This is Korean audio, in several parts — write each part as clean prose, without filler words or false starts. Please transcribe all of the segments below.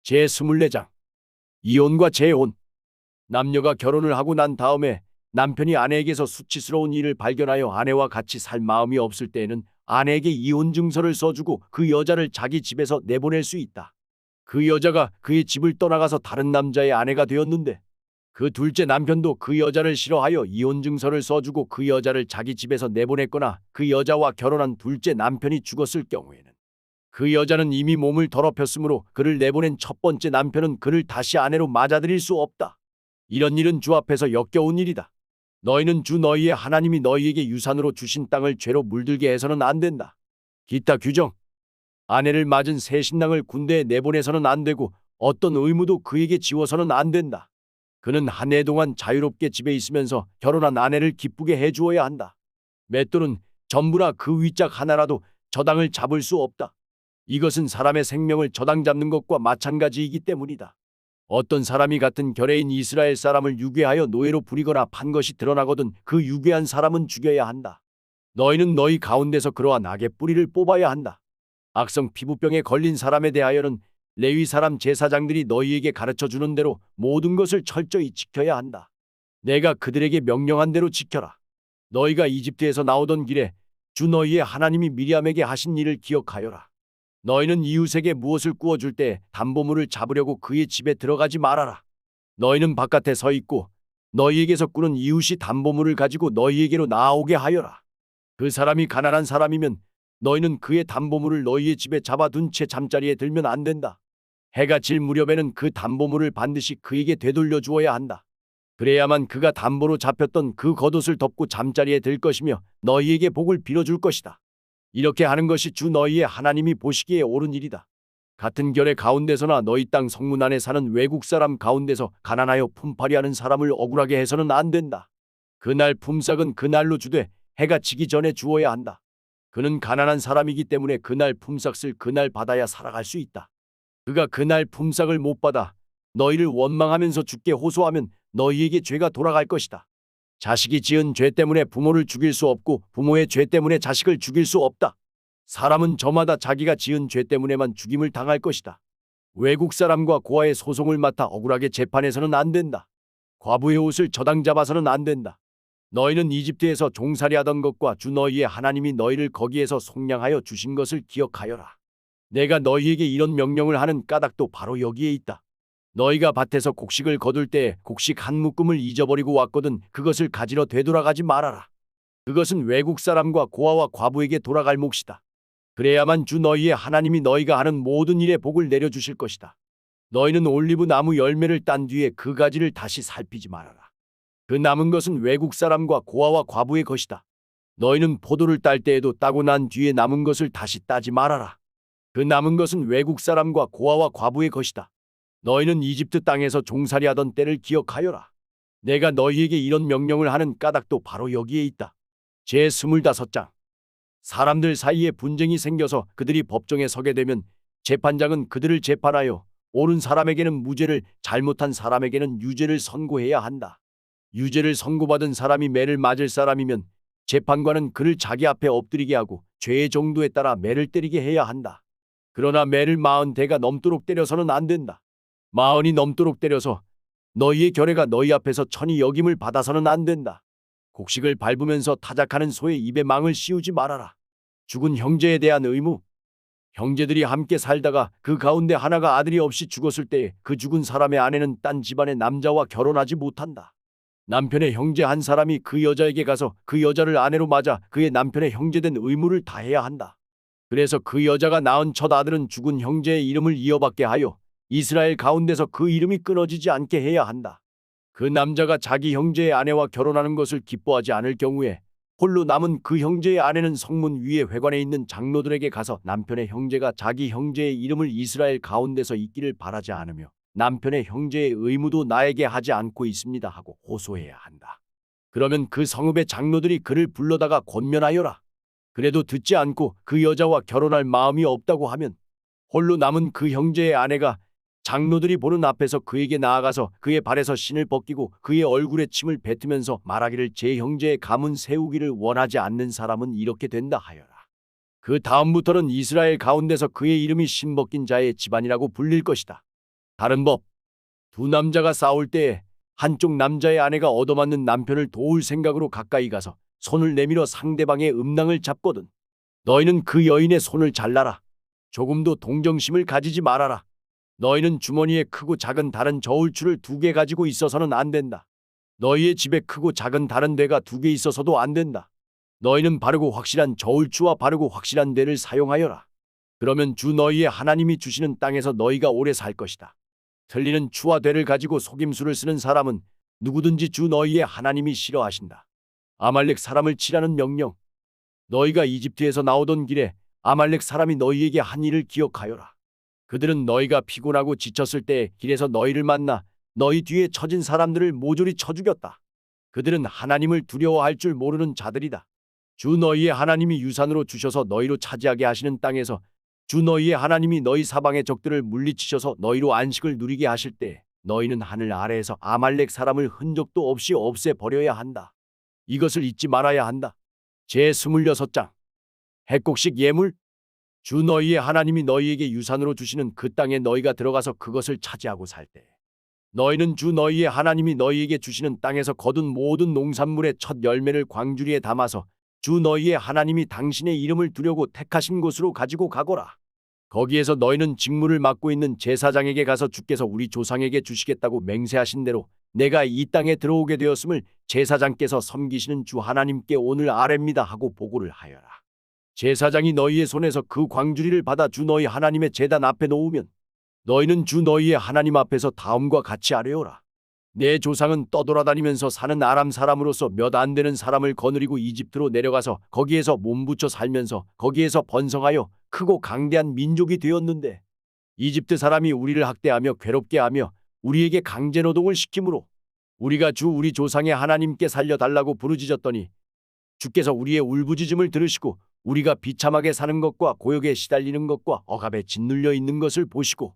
제24장 이혼과 재혼. 남녀가 결혼을 하고 난 다음에 남편이 아내에게서 수치스러운 일을 발견하여 아내와 같이 살 마음이 없을 때에는 아내에게 이혼 증서를 써주고 그 여자를 자기 집에서 내보낼 수 있다. 그 여자가 그의 집을 떠나가서 다른 남자의 아내가 되었는데 그 둘째 남편도 그 여자를 싫어하여 이혼 증서를 써주고 그 여자를 자기 집에서 내보냈거나 그 여자와 결혼한 둘째 남편이 죽었을 경우에는 그 여자는 이미 몸을 더럽혔으므로 그를 내보낸 첫 번째 남편은 그를 다시 아내로 맞아들일 수 없다. 이런 일은 주 앞에서 역겨운 일이다. 너희는 주 너희의 하나님이 너희에게 유산으로 주신 땅을 죄로 물들게 해서는 안 된다. 기타 규정. 아내를 맞은 새 신랑을 군대에 내보내서는 안 되고 어떤 의무도 그에게 지워서는 안 된다. 그는 한 해 동안 자유롭게 집에 있으면서 결혼한 아내를 기쁘게 해주어야 한다. 맷돌은 전부나 그 위짝 하나라도 저당을 잡을 수 없다. 이것은 사람의 생명을 저당 잡는 것과 마찬가지이기 때문이다. 어떤 사람이 같은 결의인 이스라엘 사람을 유괴하여 노예로 부리거나 판 것이 드러나거든 그 유괴한 사람은 죽여야 한다. 너희는 너희 가운데서 그러한 악의 뿌리를 뽑아야 한다. 악성 피부병에 걸린 사람에 대하여는 레위 사람 제사장들이 너희에게 가르쳐주는 대로 모든 것을 철저히 지켜야 한다. 내가 그들에게 명령한 대로 지켜라. 너희가 이집트에서 나오던 길에 주 너희의 하나님이 미리암에게 하신 일을 기억하여라. 너희는 이웃에게 무엇을 구워줄 때 담보물을 잡으려고 그의 집에 들어가지 말아라. 너희는 바깥에 서 있고 너희에게서 꾸는 이웃이 담보물을 가지고 너희에게로 나아오게 하여라. 그 사람이 가난한 사람이면 너희는 그의 담보물을 너희의 집에 잡아둔 채 잠자리에 들면 안 된다. 해가 질 무렵에는 그 담보물을 반드시 그에게 되돌려 주어야 한다. 그래야만 그가 담보로 잡혔던 그 겉옷을 덮고 잠자리에 들 것이며 너희에게 복을 빌어줄 것이다. 이렇게 하는 것이 주 너희의 하나님이 보시기에 옳은 일이다. 같은 결의 가운데서나 너희 땅 성문 안에 사는 외국 사람 가운데서 가난하여 품팔이하는 사람을 억울하게 해서는 안 된다. 그날 품삯은 그날로 주되 해가 지기 전에 주어야 한다. 그는 가난한 사람이기 때문에 그날 품삯을 그날 받아야 살아갈 수 있다. 그가 그날 품삯을 못 받아 너희를 원망하면서 주께 호소하면 너희에게 죄가 돌아갈 것이다. 자식이 지은 죄 때문에 부모를 죽일 수 없고 부모의 죄 때문에 자식을 죽일 수 없다. 사람은 저마다 자기가 지은 죄 때문에만 죽임을 당할 것이다. 외국 사람과 고아의 소송을 맡아 억울하게 재판해서는 안 된다. 과부의 옷을 저당 잡아서는 안 된다. 너희는 이집트에서 종살이하던 것과 주 너희의 하나님이 너희를 거기에서 속량하여 주신 것을 기억하여라. 내가 너희에게 이런 명령을 하는 까닭도 바로 여기에 있다. 너희가 밭에서 곡식을 거둘 때 곡식 한 묶음을 잊어버리고 왔거든 그것을 가지러 되돌아가지 말아라. 그것은 외국 사람과 고아와 과부에게 돌아갈 몫이다. 그래야만 주 너희의 하나님이 너희가 하는 모든 일에 복을 내려주실 것이다. 너희는 올리브 나무 열매를 딴 뒤에 그 가지를 다시 살피지 말아라. 그 남은 것은 외국 사람과 고아와 과부의 것이다. 너희는 포도를 딸 때에도 따고 난 뒤에 남은 것을 다시 따지 말아라. 그 남은 것은 외국 사람과 고아와 과부의 것이다. 너희는 이집트 땅에서 종살이하던 때를 기억하여라. 내가 너희에게 이런 명령을 하는 까닭도 바로 여기에 있다. 제25장. 사람들 사이에 분쟁이 생겨서 그들이 법정에 서게 되면 재판장은 그들을 재판하여 옳은 사람에게는 무죄를, 잘못한 사람에게는 유죄를 선고해야 한다. 유죄를 선고받은 사람이 매를 맞을 사람이면 재판관은 그를 자기 앞에 엎드리게 하고 죄의 정도에 따라 매를 때리게 해야 한다. 그러나 매를 40대가 넘도록 때려서는 안 된다. 40이 넘도록 때려서 너희의 결례가 너희 앞에서 천히 여김을 받아서는 안 된다. 곡식을 밟으면서 타작하는 소의 입에 망을 씌우지 말아라. 죽은 형제에 대한 의무. 형제들이 함께 살다가 그 가운데 하나가 아들이 없이 죽었을 때에 그 죽은 사람의 아내는 딴 집안의 남자와 결혼하지 못한다. 남편의 형제 한 사람이 그 여자에게 가서 그 여자를 아내로 맞아 그의 남편의 형제된 의무를 다해야 한다. 그래서 그 여자가 낳은 첫 아들은 죽은 형제의 이름을 이어받게 하여 이스라엘 가운데서 그 이름이 끊어지지 않게 해야 한다. 그 남자가 자기 형제의 아내와 결혼하는 것을 기뻐하지 않을 경우에 홀로 남은 그 형제의 아내는 성문 위에 회관에 있는 장로들에게 가서 남편의 형제가 자기 형제의 이름을 이스라엘 가운데서 잊기를 바라지 않으며 남편의 형제의 의무도 나에게 하지 않고 있습니다 하고 호소해야 한다. 그러면 그 성읍의 장로들이 그를 불러다가 권면하여라. 그래도 듣지 않고 그 여자와 결혼할 마음이 없다고 하면 홀로 남은 그 형제의 아내가 장로들이 보는 앞에서 그에게 나아가서 그의 발에서 신을 벗기고 그의 얼굴에 침을 뱉으면서 말하기를 제 형제의 가문 세우기를 원하지 않는 사람은 이렇게 된다 하여라. 그 다음부터는 이스라엘 가운데서 그의 이름이 신 벗긴 자의 집안이라고 불릴 것이다. 다른 법. 두 남자가 싸울 때에 한쪽 남자의 아내가 얻어맞는 남편을 도울 생각으로 가까이 가서 손을 내밀어 상대방의 음낭을 잡거든. 너희는 그 여인의 손을 잘라라. 조금도 동정심을 가지지 말아라. 너희는 주머니에 크고 작은 다른 저울추를 2개 가지고 있어서는 안 된다. 너희의 집에 크고 작은 다른 대가 2개 있어서도 안 된다. 너희는 바르고 확실한 저울추와 바르고 확실한 대를 사용하여라. 그러면 주 너희의 하나님이 주시는 땅에서 너희가 오래 살 것이다. 틀리는 추와 대를 가지고 속임수를 쓰는 사람은 누구든지 주 너희의 하나님이 싫어하신다. 아말렉 사람을 치라는 명령. 너희가 이집트에서 나오던 길에 아말렉 사람이 너희에게 한 일을 기억하여라. 그들은 너희가 피곤하고 지쳤을 때 길에서 너희를 만나 너희 뒤에 처진 사람들을 모조리 쳐 죽였다. 그들은 하나님을 두려워할 줄 모르는 자들이다. 주 너희의 하나님이 유산으로 주셔서 너희로 차지하게 하시는 땅에서 주 너희의 하나님이 너희 사방의 적들을 물리치셔서 너희로 안식을 누리게 하실 때 너희는 하늘 아래에서 아말렉 사람을 흔적도 없이 없애버려야 한다. 이것을 잊지 말아야 한다. 제26장. 핵곡식 예물. 주 너희의 하나님이 너희에게 유산으로 주시는 그 땅에 너희가 들어가서 그것을 차지하고 살 때 너희는 주 너희의 하나님이 너희에게 주시는 땅에서 거둔 모든 농산물의 첫 열매를 광주리에 담아서 주 너희의 하나님이 당신의 이름을 두려고 택하신 곳으로 가지고 가거라. 거기에서 너희는 직무를 맡고 있는 제사장에게 가서 주께서 우리 조상에게 주시겠다고 맹세하신 대로 내가 이 땅에 들어오게 되었음을 제사장께서 섬기시는 주 하나님께 오늘 아뢰입니다 하고 보고를 하여라. 제사장이 너희의 손에서 그 광주리를 받아 주 너희 하나님의 제단 앞에 놓으면 너희는 주 너희의 하나님 앞에서 다음과 같이 아뢰어라. 내 조상은 떠돌아다니면서 사는 아람 사람으로서 몇 안 되는 사람을 거느리고 이집트로 내려가서 거기에서 몸붙여 살면서 거기에서 번성하여 크고 강대한 민족이 되었는데 이집트 사람이 우리를 학대하며 괴롭게 하며 우리에게 강제 노동을 시키므로 우리가 주 우리 조상의 하나님께 살려달라고 부르짖었더니 주께서 우리의 울부짖음을 들으시고 우리가 비참하게 사는 것과 고역에 시달리는 것과 억압에 짓눌려 있는 것을 보시고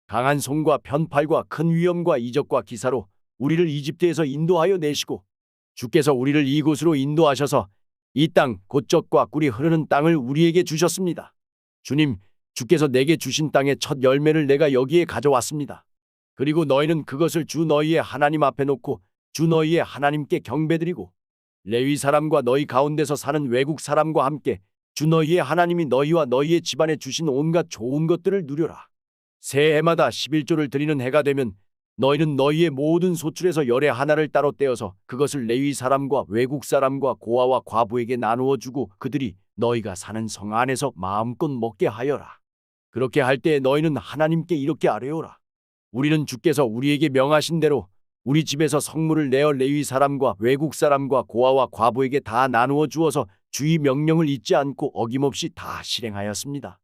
강한 손과 편팔과 큰 위험과 이적과 기사로 우리를 이집트에서 인도하여 내시고 주께서 우리를 이곳으로 인도하셔서 이 땅 곧 젖과 꿀이 흐르는 땅을 우리에게 주셨습니다. 주님, 주께서 내게 주신 땅의 첫 열매를 내가 여기에 가져왔습니다. 그리고 너희는 그것을 주 너희의 하나님 앞에 놓고 주 너희의 하나님께 경배드리고 레위 사람과 너희 가운데서 사는 외국 사람과 함께 주 너희의 하나님이 너희와 너희의 집안에 주신 온갖 좋은 것들을 누려라. 새해마다 11조를 드리는 해가 되면 너희는 너희의 모든 소출에서 열의 하나를 따로 떼어서 그것을 레위 사람과 외국 사람과 고아와 과부에게 나누어 주고 그들이 너희가 사는 성 안에서 마음껏 먹게 하여라. 그렇게 할 때 너희는 하나님께 이렇게 아뢰어라. 우리는 주께서 우리에게 명하신 대로 우리 집에서 성물을 내어 레위 사람과 외국 사람과 고아와 과부에게 다 나누어 주어서 주의 명령을 잊지 않고 어김없이 다 실행하였습니다.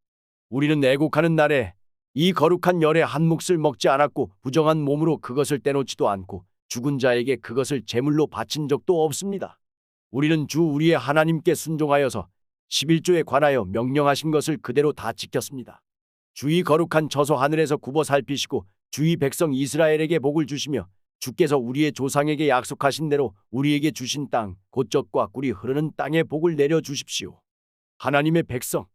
우리는 애국하는 날에 이 거룩한 열의 한 몫을 먹지 않았고 부정한 몸으로 그것을 떼놓지도 않고 죽은 자에게 그것을 제물로 바친 적도 없습니다. 우리는 주 우리의 하나님께 순종하여서 11조에 관하여 명령하신 것을 그대로 다 지켰습니다. 주의 거룩한 처소 하늘에서 굽어 살피시고 주의 백성 이스라엘에게 복을 주시며 주께서 우리의 조상에게 약속하신 대로 우리에게 주신 땅 곧 젖과 꿀이 흐르는 땅에 복을 내려 주십시오. 하나님의 백성,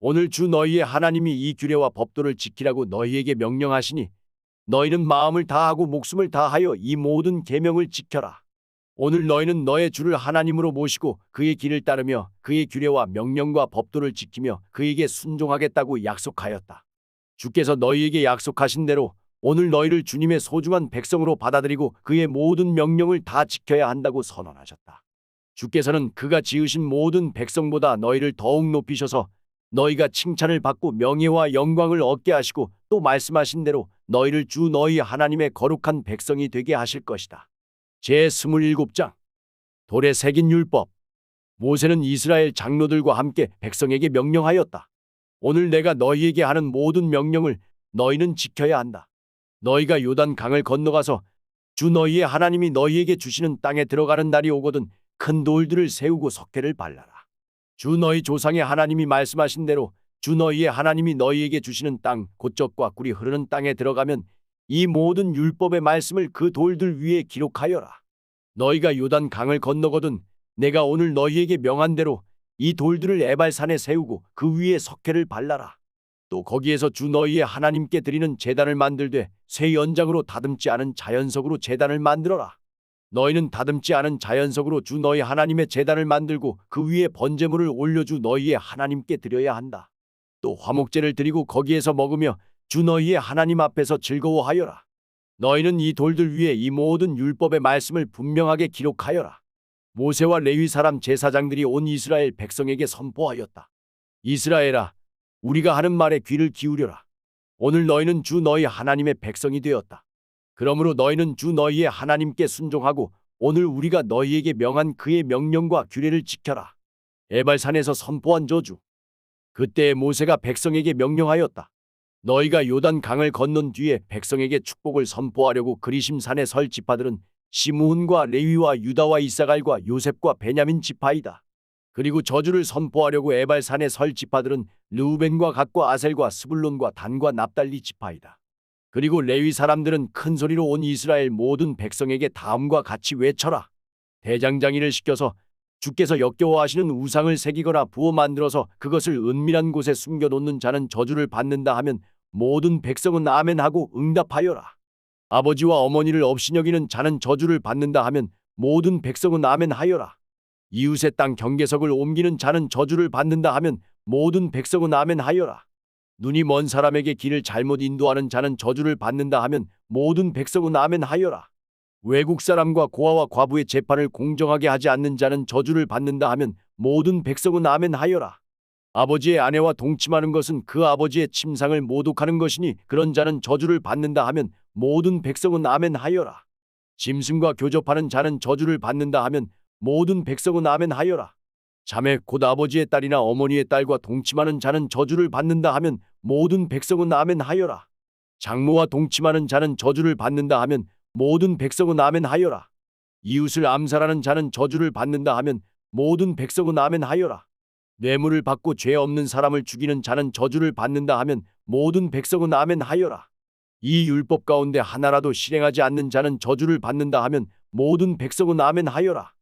오늘 주 너희의 하나님이 이 규례와 법도를 지키라고 너희에게 명령하시니 너희는 마음을 다하고 목숨을 다하여 이 모든 계명을 지켜라. 오늘 너희는 너의 주를 하나님으로 모시고 그의 길을 따르며 그의 규례와 명령과 법도를 지키며 그에게 순종하겠다고 약속하였다. 주께서 너희에게 약속하신 대로 오늘 너희를 주님의 소중한 백성으로 받아들이고 그의 모든 명령을 다 지켜야 한다고 선언하셨다. 주께서는 그가 지으신 모든 백성보다 너희를 더욱 높이셔서 너희가 칭찬을 받고 명예와 영광을 얻게 하시고 또 말씀하신 대로 너희를 주 너희 하나님의 거룩한 백성이 되게 하실 것이다. 제27장. 돌에 새긴 율법. 모세는 이스라엘 장로들과 함께 백성에게 명령하였다. 오늘 내가 너희에게 하는 모든 명령을 너희는 지켜야 한다. 너희가 요단 강을 건너가서 주 너희의 하나님이 너희에게 주시는 땅에 들어가는 날이 오거든 큰 돌들을 세우고 석회를 발라라. 주 너희 조상의 하나님이 말씀하신 대로 주 너희의 하나님이 너희에게 주시는 땅 곧 젖과 꿀이 흐르는 땅에 들어가면 이 모든 율법의 말씀을 그 돌들 위에 기록하여라. 너희가 요단 강을 건너거든 내가 오늘 너희에게 명한 대로 이 돌들을 에발산에 세우고 그 위에 석회를 발라라. 또 거기에서 주 너희의 하나님께 드리는 제단을 만들되 새 연장으로 다듬지 않은 자연석으로 제단을 만들어라. 너희는 다듬지 않은 자연석으로 주 너희 하나님의 제단을 만들고 그 위에 번제물을 올려 주 너희의 하나님께 드려야 한다. 또 화목제를 드리고 거기에서 먹으며 주 너희의 하나님 앞에서 즐거워하여라. 너희는 이 돌들 위에 이 모든 율법의 말씀을 분명하게 기록하여라. 모세와 레위 사람 제사장들이 온 이스라엘 백성에게 선포하였다. 이스라엘아, 우리가 하는 말에 귀를 기울여라. 오늘 너희는 주 너희 하나님의 백성이 되었다. 그러므로 너희는 주 너희의 하나님께 순종하고 오늘 우리가 너희에게 명한 그의 명령과 규례를 지켜라. 에발산에서 선포한 저주. 그때 모세가 백성에게 명령하였다. 너희가 요단 강을 건넌 뒤에 백성에게 축복을 선포하려고 그리심 산에 설 지파들은 시므온과 레위와 유다와 이사갈과 요셉과 베냐민 지파이다. 그리고 저주를 선포하려고 에발산에 설 지파들은 르우벤과 갓과 아셀과 스불론과 단과 납달리 지파이다. 그리고 레위 사람들은 큰 소리로 온 이스라엘 모든 백성에게 다음과 같이 외쳐라. 대장장이를 시켜서 주께서 역겨워하시는 우상을 새기거나 부어 만들어서 그것을 은밀한 곳에 숨겨놓는 자는 저주를 받는다 하면 모든 백성은 아멘하고 응답하여라. 아버지와 어머니를 업신여기는 자는 저주를 받는다 하면 모든 백성은 아멘하여라. 이웃의 땅 경계석을 옮기는 자는 저주를 받는다 하면 모든 백성은 아멘하여라. 눈이 먼 사람에게 길을 잘못 인도하는 자는 저주를 받는다 하면 모든 백성은 아멘하여라. 외국 사람과 고아와 과부의 재판을 공정하게 하지 않는 자는 저주를 받는다 하면 모든 백성은 아멘하여라. 아버지의 아내와 동침하는 것은 그 아버지의 침상을 모독하는 것이니 그런 자는 저주를 받는다 하면 모든 백성은 아멘하여라. 짐승과 교접하는 자는 저주를 받는다 하면 모든 백성은 아멘하여라. 자매 곧 아버지의 딸이나 어머니의 딸과 동침하는 자는 저주를 받는다 하면 모든 백성은 아멘하여라. 장모와 동침하는 자는 저주를 받는다 하면 모든 백성은 아멘하여라. 이웃을 암살하는 자는 저주를 받는다 하면 모든 백성은 아멘하여라. 뇌물을 받고 죄 없는 사람을 죽이는 자는 저주를 받는다 하면 모든 백성은 아멘하여라. 이 율법 가운데 하나라도 실행하지 않는 자는 저주를 받는다 하면 모든 백성은 아멘하여라.